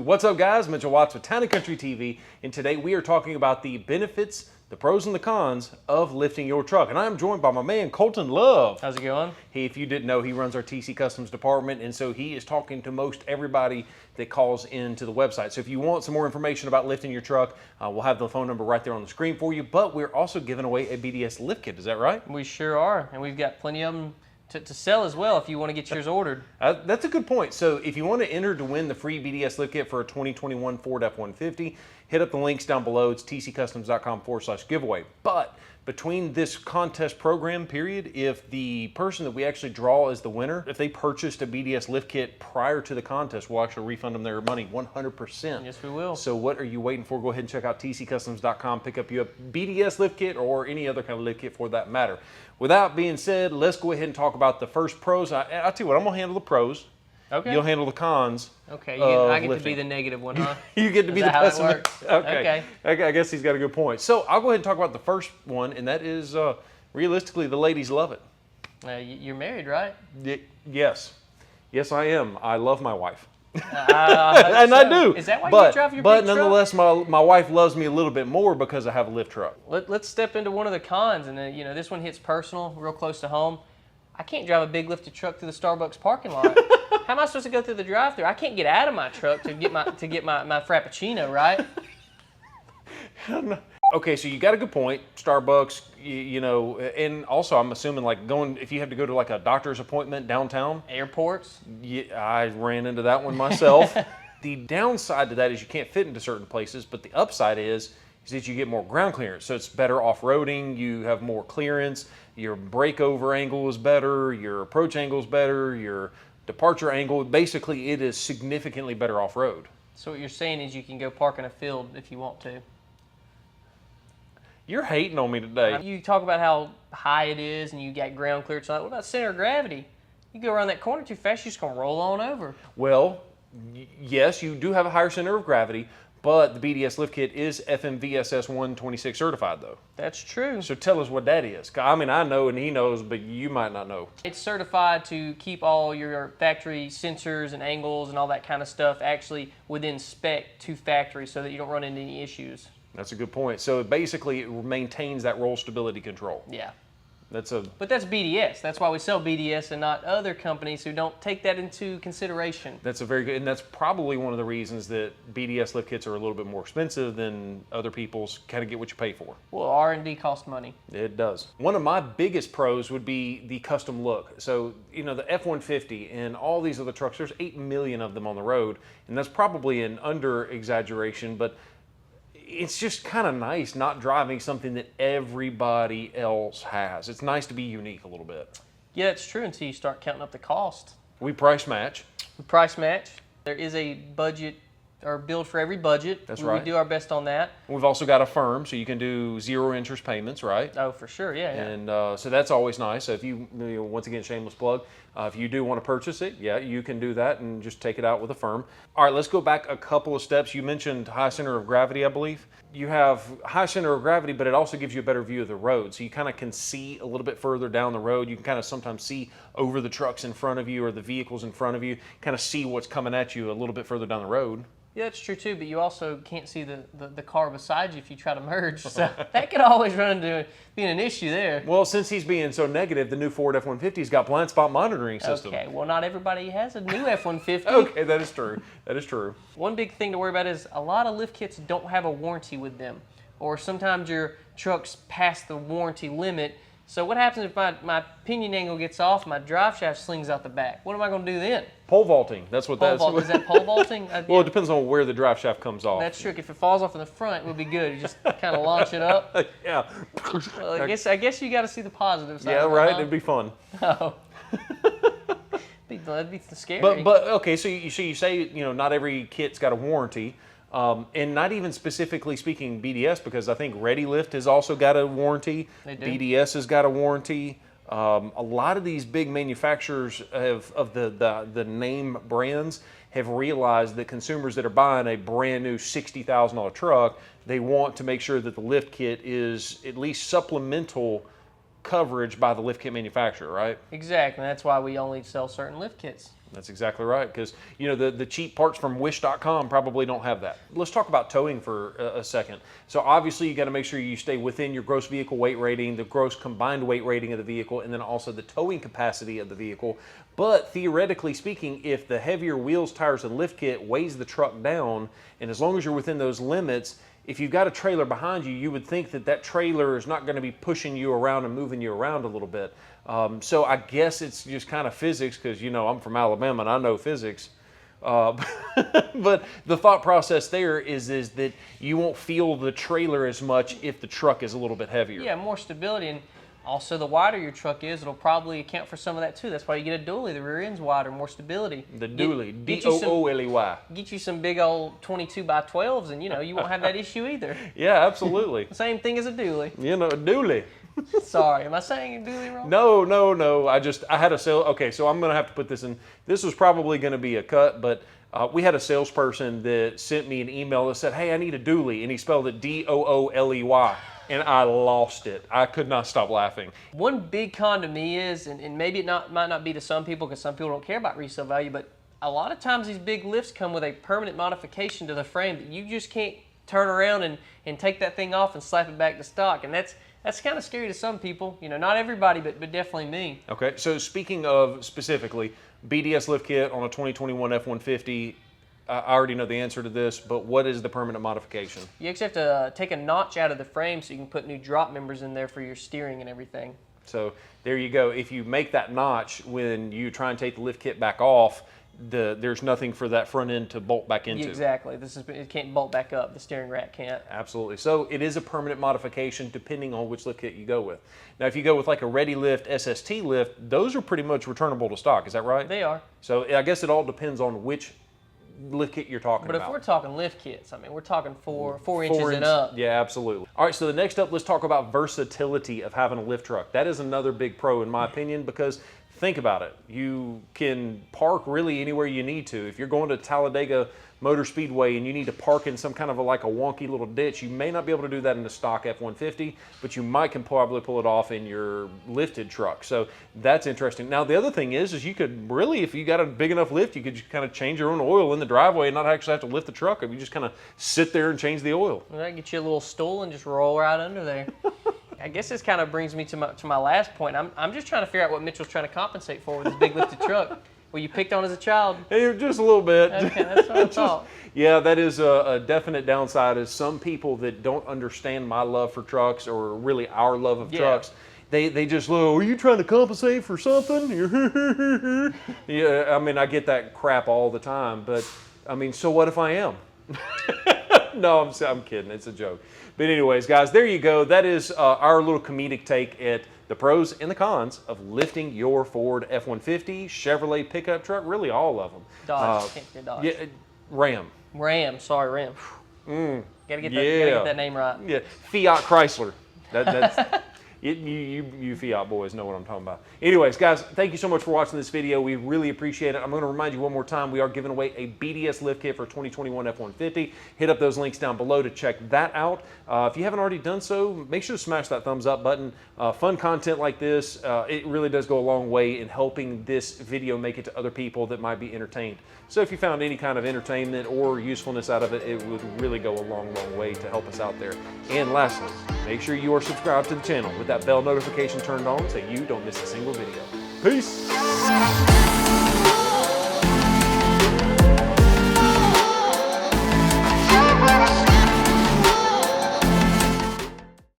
What's up, guys? Mitchell Watts with Town & Country TV, and today we are talking about the benefits, the pros and the cons of lifting your truck. And I'm joined by my man, Colton Love. How's it going? If you didn't know, he runs our TC Customs department, and so he is talking to most everybody that calls into the website. So if you want some more information about lifting your truck, we'll have the phone number right there on the screen for you, but we're also giving away a BDS lift kit. Is that right? We sure are, and we've got plenty of them to sell as well if you want to get yours ordered. That's a good point. So if you want to enter to win the free BDS lift kit for a 2021 Ford F-150, hit up the links down below. It's tccustoms.com/giveaway. But between this contest program period, if the person that we actually draw as the winner, if they purchased a BDS lift kit prior to the contest, we'll actually refund them their money 100%. Yes, we will. So what are you waiting for? Go ahead and check out tccustoms.com, pick up you a BDS lift kit or any other kind of lift kit for that matter. With that being said, let's go ahead and talk about the first pros. I'll tell you what, I'm going to handle the pros. Okay. You'll handle the cons. Okay, I get to be the negative one, huh? You get to be the pessimist. Okay. I guess he's got a good point. So I'll go ahead and talk about the first one, and that is realistically, the ladies love it. You're married, right? Yes. Yes, I am. I love my wife. And I do. Is that why you drive your big But nonetheless, my wife loves me a little bit more because I have a lift truck. Let's step into one of the cons, and this one hits personal, real close to home. I can't drive a big lifted truck through the Starbucks parking lot. How am I supposed to go through the drive-thru? I can't get out of my truck to get my Frappuccino, right? Okay, so you got a good point. Starbucks, and also I'm assuming if you have to go to like a doctor's appointment downtown. Airports. Yeah, I ran into that one myself. The downside to that is you can't fit into certain places, but the upside is that you get more ground clearance. So it's better off-roading, you have more clearance, your breakover angle is better, your approach angle is better, your departure angle, basically it is significantly better off-road. So what you're saying is you can go park in a field if you want to. You're hating on me today. You talk about how high it is and you got ground clearance. What about center of gravity? You go around that corner too fast, you're just going to roll on over. Well, yes, you do have a higher center of gravity, but the BDS lift kit is FMVSS 126 certified, though. That's true. So tell us what that is. I mean, I know and he knows, but you might not know. It's certified to keep all your factory sensors and angles and all that kind of stuff actually within spec to factory so that you don't run into any issues. That's a good point. So basically, it maintains that roll stability control. Yeah. But that's BDS. That's why we sell BDS and not other companies who don't take that into consideration. That's a very good, and that's probably one of the reasons that BDS lift kits are a little bit more expensive than other people's. Kind of get what you pay for. Well, R&D costs money. It does. One of my biggest pros would be the custom look. So, the F-150 and all these other trucks, there's 8 million of them on the road, and that's probably an under-exaggeration, but it's just kind of nice not driving something that everybody else has. It's nice to be unique a little bit. Yeah, it's true until you start counting up the cost. We price match. We price match. There is a budget or build for every budget. That's right. We do our best on that. We've also got a firm, so you can do 0 interest payments, right? Oh, for sure, yeah. And so that's always nice. So if you once again, shameless plug, if you do want to purchase it, yeah, you can do that and just take it out with a firm. All right, let's go back a couple of steps. You mentioned high center of gravity, I believe. You have high center of gravity, but it also gives you a better view of the road. So you kind of can see a little bit further down the road. You can kind of sometimes see over the trucks in front of you or the vehicles in front of you, kind of see what's coming at you a little bit further down the road. Yeah, that's true too, but you also can't see the car beside you if you try to merge. So that could always run into being an issue there. Well, since he's being so negative, the new Ford F-150's got blind spot monitoring system. Okay, well, not everybody has a new F-150. Okay, that is true. That is true. One big thing to worry about is a lot of lift kits don't have a warranty with them, or sometimes your truck's past the warranty limit. So what happens if my pinion angle gets off, my drive shaft slings out the back? What am I going to do then? Pole vaulting. That's what that's. Is that pole vaulting? Well, it depends on where the drive shaft comes off. That's true. If it falls off in the front, it would be good. You just kind of launch it up. Yeah. Well, I guess you got to see the positive side. Yeah, right. It'd be fun. Oh. That'd be scary. But okay, so you say not every kit's got a warranty. And not even specifically speaking BDS, because I think Ready Lift has also got a warranty. They do. BDS has got a warranty. A lot of these big manufacturers of the name brands have realized that consumers that are buying a brand new $60,000 truck, they want to make sure that the lift kit is at least supplemental coverage by the lift kit manufacturer, right? Exactly. That's why we only sell certain lift kits. That's exactly right, because you know the cheap parts from wish.com probably don't have that. Let's talk about towing for a second. So obviously you got to make sure you stay within your gross vehicle weight rating, the gross combined weight rating of the vehicle, and then also the towing capacity of the vehicle. But theoretically speaking, if the heavier wheels, tires, and lift kit weighs the truck down, and as long as you're within those limits, if you've got a trailer behind you, you would think that that trailer is not going to be pushing you around and moving you around a little bit. So I guess it's just kind of physics, because, you know, I'm from Alabama and I know physics. But the thought process there is that you won't feel the trailer as much if the truck is a little bit heavier. Yeah, more stability. And also, the wider your truck is, it'll probably account for some of that too. That's why you get a dually. The rear end's wider, more stability. The dually, D-O-O-L-E-Y. Get you some big old 22 by 12s, and you know you won't have that issue either. Yeah, absolutely. Same thing as a dually. You know, a dually. Sorry, am I saying dually wrong? No. I had a sale. Okay, so I'm going to have to put this in. This was probably going to be a cut, but we had a salesperson that sent me an email that said, "Hey, I need a dually," and he spelled it D-O-O-L-E-Y. And I lost it. I could not stop laughing. One big con to me is, and maybe it might not be to some people because some people don't care about resale value, but a lot of times these big lifts come with a permanent modification to the frame that you just can't turn around and take that thing off and slap it back to stock. And that's kind of scary to some people. You know, not everybody, but definitely me. Okay, so speaking of specifically BDS lift kit on a 2021 F-150, I already know the answer to this, but what is the permanent modification? You actually have to take a notch out of the frame so you can put new drop members in there for your steering and everything. So there you go. If you make that notch when you try and take the lift kit back off, there's nothing for that front end to bolt back into. Exactly. It can't bolt back up. The steering rack can't. Absolutely. So it is a permanent modification depending on which lift kit you go with. Now, if you go with like a Ready Lift SST lift, those are pretty much returnable to stock. Is that right? They are. So I guess it all depends on which lift kit you're talking about. But if we're talking lift kits, I mean, we're talking four inches and up. Yeah, absolutely. All right, so the next up, let's talk about versatility of having a lift truck. That is another big pro in my opinion, because think about it. You can park really anywhere you need to. If you're going to Talladega Motor Speedway and you need to park in some kind of like a wonky little ditch, you may not be able to do that in the stock F-150, but you can probably pull it off in your lifted truck. So that's interesting. Now, the other thing is you could really, if you got a big enough lift, you could just kind of change your own oil in the driveway and not actually have to lift the truck up. You just kind of sit there and change the oil. Well, that get you a little stool and just roll right under there. I guess this kind of brings me to my last point. I'm just trying to figure out what Mitchell's trying to compensate for with his big lifted truck. Were you picked on as a child? Hey, just a little bit. Okay, that's what I thought. Yeah, that is a definite downside. Is some people that don't understand my love for trucks, or really our love of trucks, they just look, are you trying to compensate for something? Yeah, I mean, I get that crap all the time, but I mean, so what if I am? No, I'm kidding. It's a joke. But anyways, guys, there you go. That is our little comedic take at the pros and the cons of lifting your Ford F-150, Chevrolet pickup truck, really all of them. Dodge. Can't forget Dodge. Yeah, Ram. Ram. Sorry, Ram. Gotta get that name right. Yeah, Fiat Chrysler. That's you Fiat boys know what I'm talking about. Anyways, guys, thank you so much for watching this video. We really appreciate it. I'm going to remind you one more time, we are giving away a BDS lift kit for 2021 F-150. Hit up those links down below to check that out. If you haven't already done so, make sure to smash that thumbs up button. Fun content like this, it really does go a long way in helping this video make it to other people that might be entertained. So if you found any kind of entertainment or usefulness out of it, it would really go a long, long way to help us out there. And lastly, make sure you are subscribed to the channel with that bell notification turned on so you don't miss a single video. Peace!